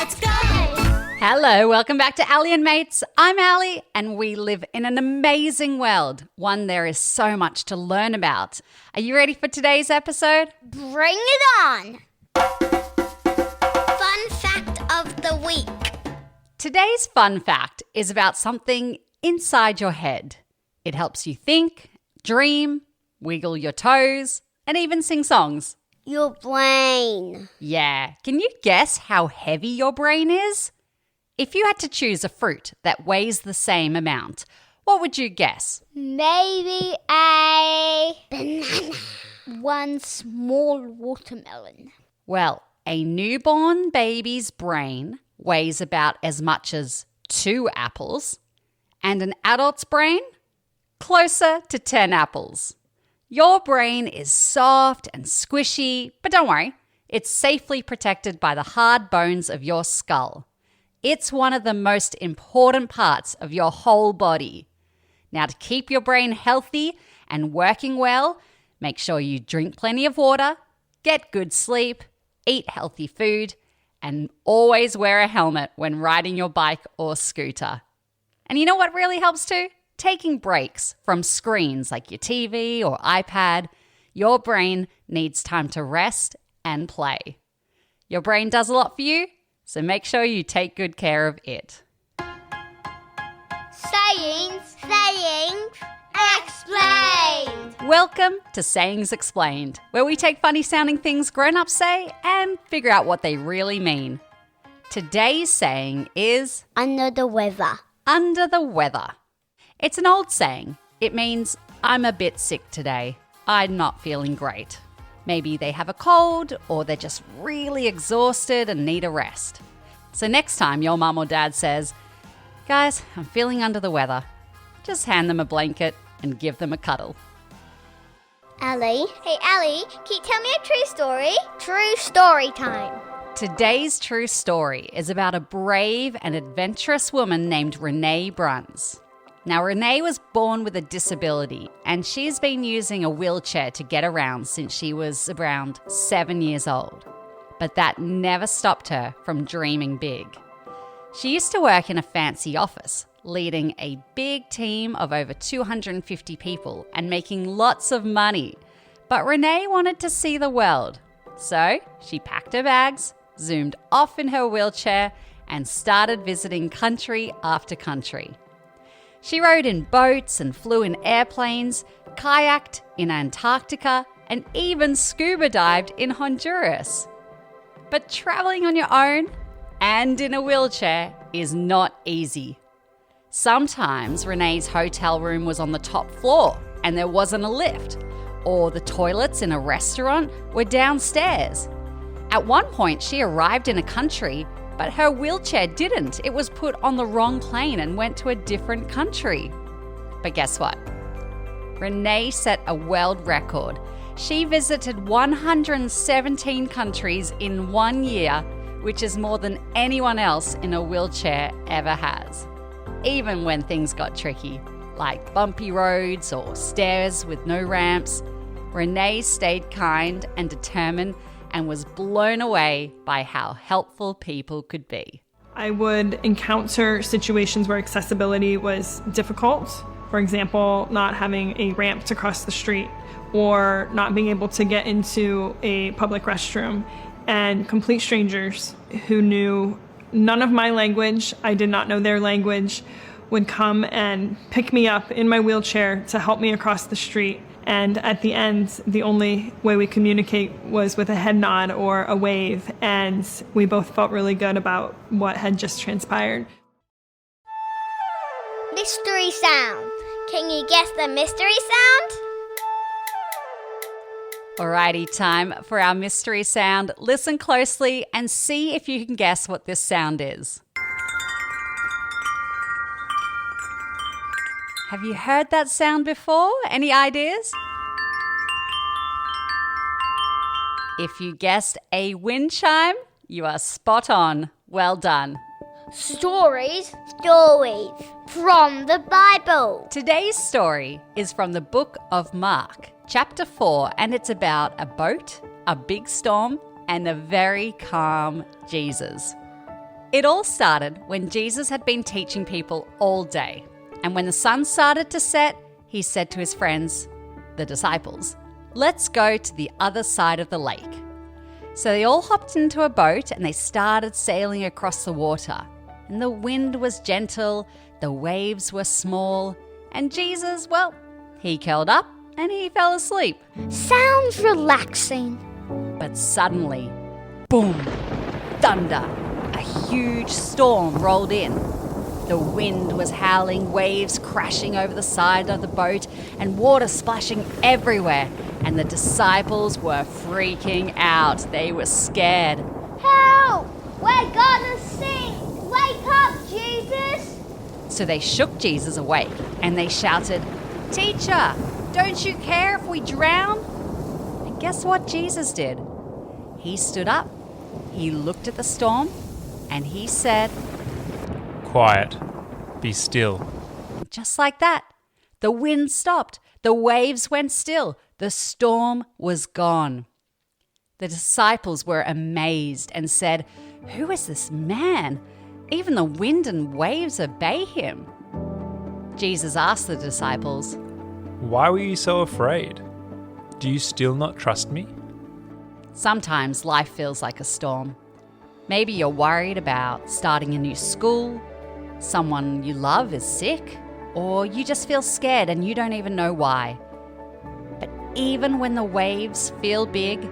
Let's go! Hello, welcome back to Ali and Mates. I'm Ali, and we live in an amazing world, one there is so much to learn about. Are you ready for today's episode? Bring it on! Fun fact of the week. Today's fun fact is about something inside your head. It helps you think, dream, wiggle your toes, and even sing songs. Your brain. Yeah, can you guess how heavy your brain is? If you had to choose a fruit that weighs the same amount, what would you guess? Maybe a banana. One small watermelon. Well, a newborn baby's brain weighs about as much as 2 apples, and an adult's brain closer to 10 apples. Your brain is soft and squishy, but don't worry, it's safely protected by the hard bones of your skull. It's one of the most important parts of your whole body. Now, to keep your brain healthy and working well, make sure you drink plenty of water, get good sleep, eat healthy food, and always wear a helmet when riding your bike or scooter. And you know what really helps too? Taking breaks from screens like your TV or iPad. Your brain needs time to rest and play. Your brain does a lot for you, so make sure you take good care of it. Sayings explained. Welcome to Sayings Explained, where we take funny sounding things grown-ups say and figure out what they really mean. Today's saying is Under the weather. under the weather. It's an old saying. It means I'm a bit sick today. I'm not feeling great. Maybe they have a cold or they're just really exhausted and need a rest. So next time your mum or dad says, "Guys, I'm feeling under the weather," just hand them a blanket and give them a cuddle. Ali. Hey, Ali, can you tell me a true story? True story time. Today's true story is about a brave and adventurous woman named Renee Bruns. Now, Renee was born with a disability, and she's been using a wheelchair to get around since she was around 7 years old. But that never stopped her from dreaming big. She used to work in a fancy office, leading a big team of over 250 people and making lots of money. But Renee wanted to see the world. So she packed her bags, zoomed off in her wheelchair, and started visiting country after country. She rode in boats and flew in airplanes, kayaked in Antarctica, and even scuba dived in Honduras. But traveling on your own and in a wheelchair is not easy. Sometimes Renee's hotel room was on the top floor and there wasn't a lift, or the toilets in a restaurant were downstairs. At one point, she arrived in a country, but her wheelchair didn't. It was put on the wrong plane and went to a different country. But guess what? Renee set a world record. She visited 117 countries in 1 year, which is more than anyone else in a wheelchair ever has. Even when things got tricky, like bumpy roads or stairs with no ramps, Renee stayed kind and determined and was blown away by how helpful people could be. I would encounter situations where accessibility was difficult. For example, not having a ramp to cross the street or not being able to get into a public restroom. And complete strangers who knew none of my language, I did not know their language, would come and pick me up in my wheelchair to help me across the street. And at the end, the only way we communicate was with a head nod or a wave, and we both felt really good about what had just transpired. Mystery sound. Can you guess the mystery sound? Alrighty, time for our mystery sound. Listen closely and see if you can guess what this sound is. Have you heard that sound before? Any ideas? If you guessed a wind chime, you are spot on. Well done. Stories from the Bible. Today's story is from the book of Mark, chapter 4, and it's about a boat, a big storm, and a very calm Jesus. It all started when Jesus had been teaching people all day. And when the sun started to set, he said to his friends, the disciples, "Let's go to the other side of the lake." So they all hopped into a boat and they started sailing across the water. And the wind was gentle, the waves were small, and Jesus, well, he curled up and he fell asleep. Sounds relaxing. But suddenly, boom, thunder, a huge storm rolled in. The wind was howling, waves crashing over the side of the boat, and water splashing everywhere. And the disciples were freaking out. They were scared. Help! We're gonna sink! Wake up, Jesus! So they shook Jesus awake and they shouted, "Teacher, don't you care if we drown?" And guess what Jesus did? He stood up, he looked at the storm, and he said, "Quiet. Be still." Just like that, the wind stopped, the waves went still, the storm was gone. The disciples were amazed and said, "Who is this man? Even the wind and waves obey him." Jesus asked the disciples, "Why were you so afraid? Do you still not trust me?" Sometimes life feels like a storm. Maybe you're worried about starting a new school, someone you love is sick, or you just feel scared and you don't even know why. But even when the waves feel big,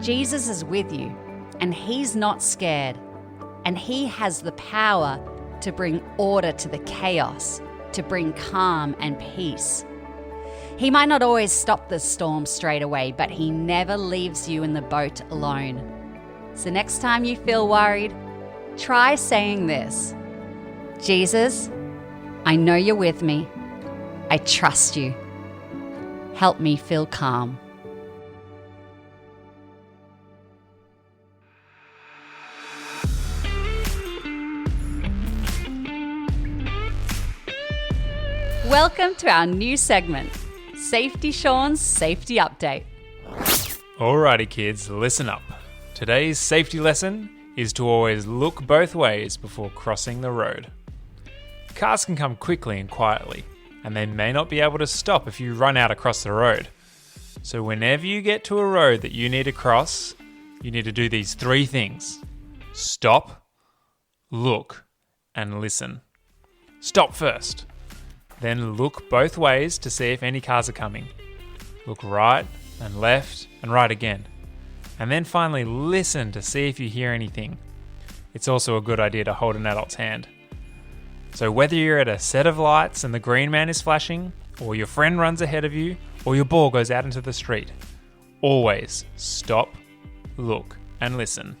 Jesus is with you and he's not scared, and he has the power to bring order to the chaos, to bring calm and peace. He might not always stop the storm straight away, but he never leaves you in the boat alone. So next time you feel worried, try saying this: "Jesus, I know you're with me. I trust you. Help me feel calm." Welcome to our new segment, Safety Sean's Safety Update. Alrighty kids, listen up. Today's safety lesson is to always look both ways before crossing the road. Cars can come quickly and quietly, and they may not be able to stop if you run out across the road. So whenever you get to a road that you need to cross, you need to do these 3 things. Stop, look, and listen. Stop first. Then look both ways to see if any cars are coming. Look right and left and right again. And then finally listen to see if you hear anything. It's also a good idea to hold an adult's hand. So whether you're at a set of lights and the green man is flashing, or your friend runs ahead of you, or your ball goes out into the street, always stop, look, and listen.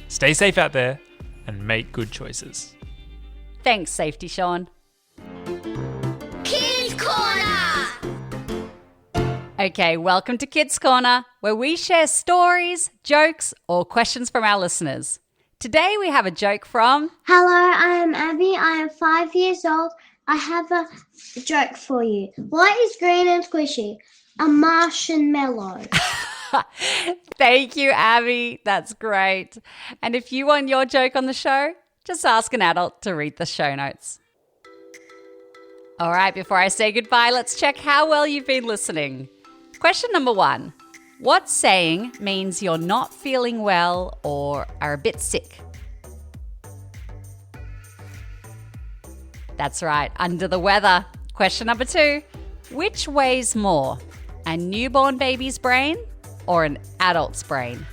Stay safe out there and make good choices. Thanks, Safety Sean. Kids Corner! Okay, welcome to Kids Corner, where we share stories, jokes, or questions from our listeners. Today we have a joke from... Hello, I am Abby. I am 5 years old. I have a joke for you. What is green and squishy? A marshmallow. Thank you, Abby. That's great. And if you want your joke on the show, just ask an adult to read the show notes. All right, before I say goodbye, let's check how well you've been listening. Question number 1. What saying means you're not feeling well or are a bit sick? That's right, under the weather. Question number 2. Which weighs more, a newborn baby's brain or an adult's brain?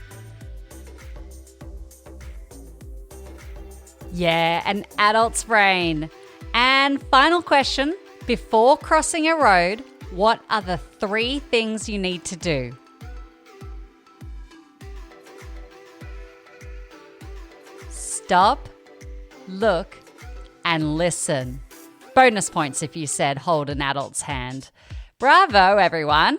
Yeah, an adult's brain. And final question, before crossing a road, what are the 3 things you need to do? Stop, look, and listen. Bonus points if you said hold an adult's hand. Bravo, everyone.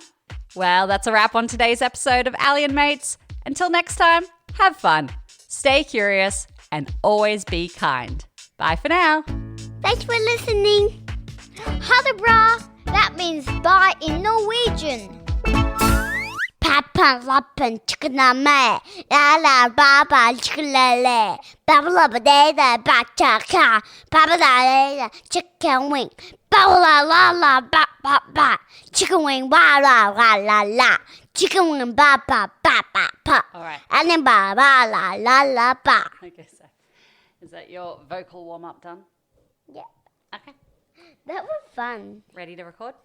Well, that's a wrap on today's episode of Ali and Mates. Until next time, have fun, stay curious, and always be kind. Bye for now. Thanks for listening. Ha det bra. That means bye in Norwegian. Papa. Lapan, lapan, chicken me. La la, baba, chicken lele. Babla, badada, bataka. Babla, chicken wing. Babla, la la, ba, ba, ba. Chicken wing, ba, la, la, la, la. Chicken wing, ba, ba, ba, ba, ba. All right. And then ba, ba, la, la, la, ba. Okay, so is that your vocal warm up done? Yeah. Okay. That was fun. Ready to record?